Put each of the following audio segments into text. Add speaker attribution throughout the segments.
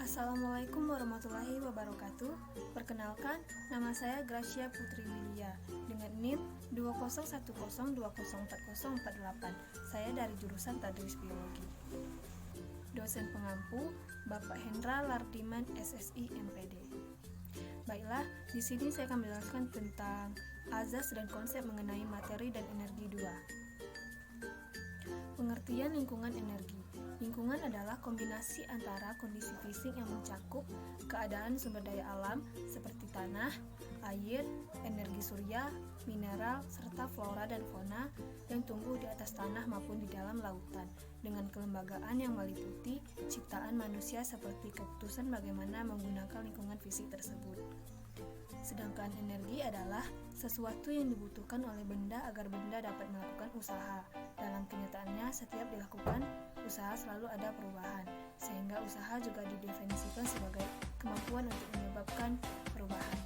Speaker 1: Assalamualaikum warahmatullahi wabarakatuh. Perkenalkan, nama saya Gracia Putri Wilia dengan NIM 20102040448. Saya dari jurusan Tadris Biologi. Dosen pengampu Bapak Hendra Lardiman SSI MPD. Baiklah, di sini saya akan menjelaskan tentang azas dan konsep mengenai materi dan energi 2. Pengertian lingkungan energi. Lingkungan adalah kombinasi antara kondisi fisik yang mencakup keadaan sumber daya alam seperti tanah, air, energi surya, mineral, serta flora dan fauna yang tumbuh di atas tanah maupun di dalam lautan, dengan kelembagaan yang meliputi ciptaan manusia seperti keputusan bagaimana menggunakan lingkungan fisik tersebut. Sedangkan energi adalah sesuatu yang dibutuhkan oleh benda agar benda dapat melakukan usaha. Dalam kenyataannya, setiap dilakukan usaha selalu ada perubahan, sehingga usaha juga didefinisikan sebagai kemampuan untuk menyebabkan perubahan.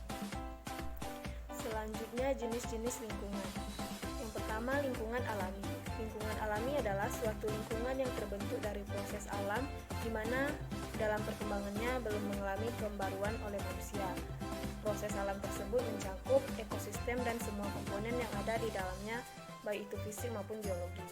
Speaker 1: Selanjutnya, jenis-jenis lingkungan. Yang pertama, lingkungan alami. Lingkungan alami adalah suatu lingkungan yang terbentuk dari proses alam, di mana dalam perkembangannya belum mengalami pembaruan oleh manusia. Proses alam tersebut mencakup ekosistem dan semua komponen yang ada di dalamnya, baik itu fisik maupun geologi.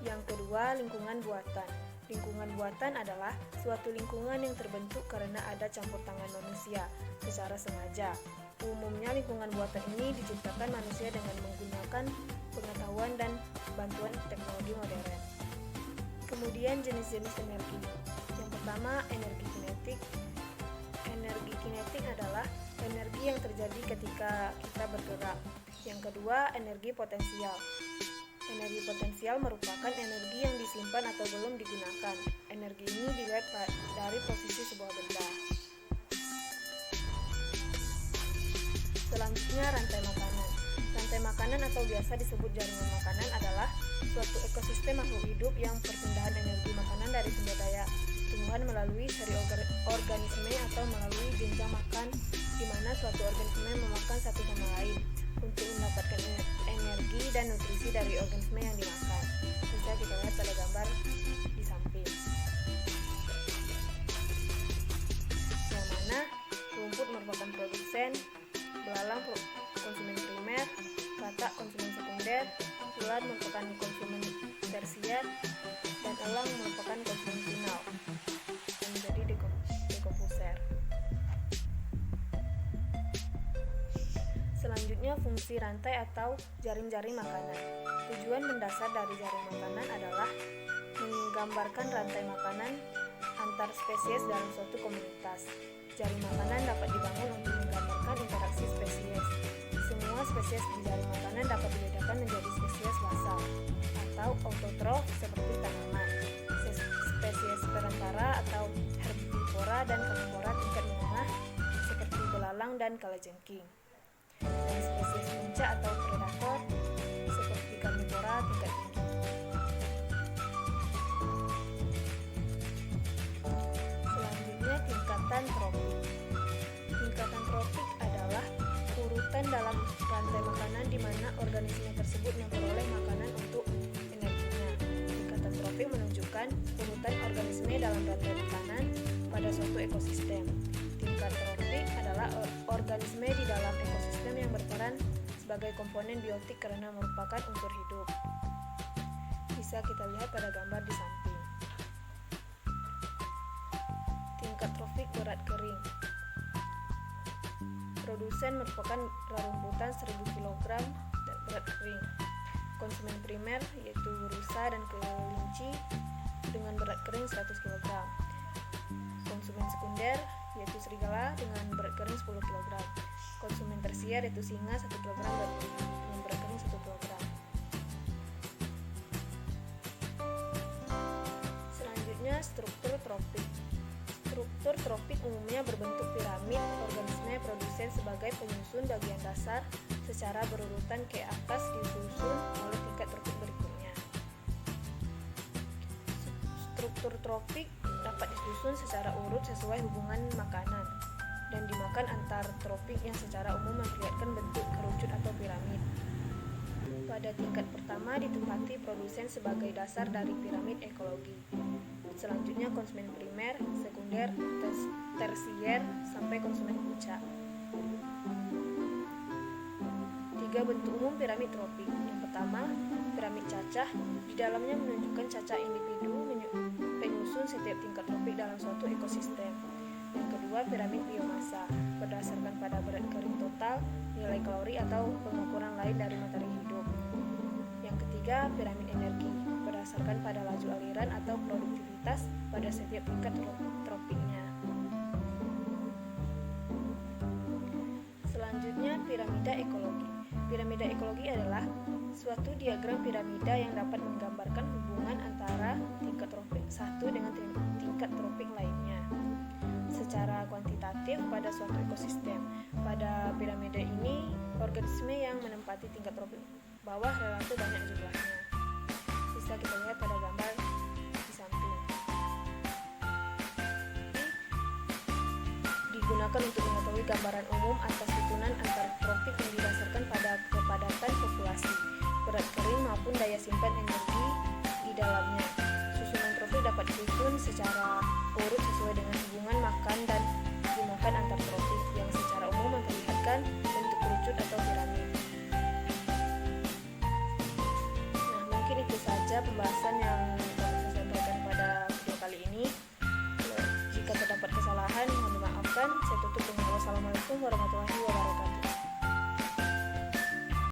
Speaker 1: Yang kedua, lingkungan buatan. Lingkungan buatan adalah suatu lingkungan yang terbentuk karena ada campur tangan manusia secara sengaja. Umumnya lingkungan buatan ini diciptakan manusia dengan menggunakan pengetahuan dan bantuan teknologi modern. Kemudian jenis-jenis energi. Yang pertama, energi kinetik. Energi kinetik adalah energi yang terjadi ketika kita bergerak. Yang kedua, energi potensial. Energi potensial merupakan energi yang disimpan atau belum digunakan. Energi ini dilihat dari posisi sebuah benda. Selanjutnya, rantai makanan. Rantai makanan atau biasa disebut jaringan makanan adalah suatu ekosistem makhluk hidup yang perpindahan energi makanan dari sumber daya tumbuhan melalui seri organisme atau melalui jenjang makan, di mana suatu organisme memakan satu sama lain untuk mendapatkan energi dan nutrisi dari organisme yang dimakan. Bisa kita lihat pada gambar di samping. Yang mana rumput merupakan produsen, belalang konsumen primer, katak konsumen sekunder, ular merupakan konsumen tersier, dan elang merupakan konsumen final yang menjadi dekomposer. Selanjutnya, fungsi rantai atau jaring-jaring makanan. Tujuan mendasar dari jaring makanan adalah menggambarkan rantai makanan antar spesies dalam suatu komunitas. Jaring makanan dapat dibangun untuk menggambarkan interaksi spesies. Semua spesies di jaring makanan dapat dibedakan menjadi spesies basal atau autotrof seperti tanaman, spesies perantara atau herbivora dan karnivora tingkat menengah seperti belalang dan kalajengking, dan spesies puncak atau predator seperti karnivora tingkat tinggi. Selanjutnya, tingkatan tropik. Tingkatan tropik adalah urutan dalam rantai makanan di mana organisme tersebut memperoleh makanan untuk energinya. Tingkatan tropik menunjukkan urutan organisme dalam rantai makanan pada suatu ekosistem. Tingkat tropik adalah organisme di dalam ekosistem yang berperan sebagai komponen biotik karena merupakan unsur hidup. Bisa kita lihat pada gambar di samping. Tingkat tropik berat kering. Produsen merupakan rerumputan 1000 kg dan berat kering. Konsumen primer yaitu rusa dan kelinci dengan berat kering 100 kg. Konsumen sekunder yaitu serigala dengan berat kering 10 kg. Konsumen tersier yaitu singa 1 kg dengan berat kering 1 kg. Selanjutnya, struktur tropik. Struktur tropik umumnya berbentuk piramid. Organisme produsen sebagai penyusun bagian dasar secara berurutan ke atas disusun oleh tingkat tropik berikutnya. Struktur tropik dapat disusun secara urut sesuai hubungan makanan dan dimakan antar tropik yang secara umum memperlihatkan bentuk kerucut atau piramid. Pada tingkat pertama ditempati produsen sebagai dasar dari piramid ekologi. Selanjutnya konsumen primer, sekunder, tersier, sampai konsumen puncak. 3 bentuk umum piramid tropik. Yang pertama, piramid cacah. Di dalamnya menunjukkan cacah individu penyusun setiap tingkat tropik dalam suatu ekosistem. Yang kedua, piramid biomasa. Berdasarkan pada berat kering total, nilai kalori atau pengukuran lain dari materi hidup. Yang ketiga, piramid energi. Berdasarkan pada laju aliran atau produktivitas pada setiap tingkat tropiknya. Selanjutnya, piramida ekologi. Piramida ekologi adalah suatu diagram piramida yang dapat menggambarkan hubungan antara tingkat tropik satu dengan tingkat tropik lainnya secara kuantitatif pada suatu ekosistem. Pada piramida ini, organisme yang menempati tingkat tropik bawah relatif banyak jumlahnya. Bisa kita lihat pada gambar di samping. Digunakan untuk mengetahui gambaran umum atas susunan antar tropik yang didasarkan pada kepadatan populasi, berat kering maupun daya simpan energi di dalamnya. Susunan tropik dapat disusun secara urut sesuai dengan hubungan makan dan dimakan antar tropik yang secara umum memperlihatkan bentuk kerucut atau piramid. Nah, mungkin itu saja pembahasan yang dapat saya sampaikan pada video kali ini. Jika terdapat kesalahan, mohon dimaafkan. Saya tutup dengan wassalamualaikum warahmatullahi wabarakatuh.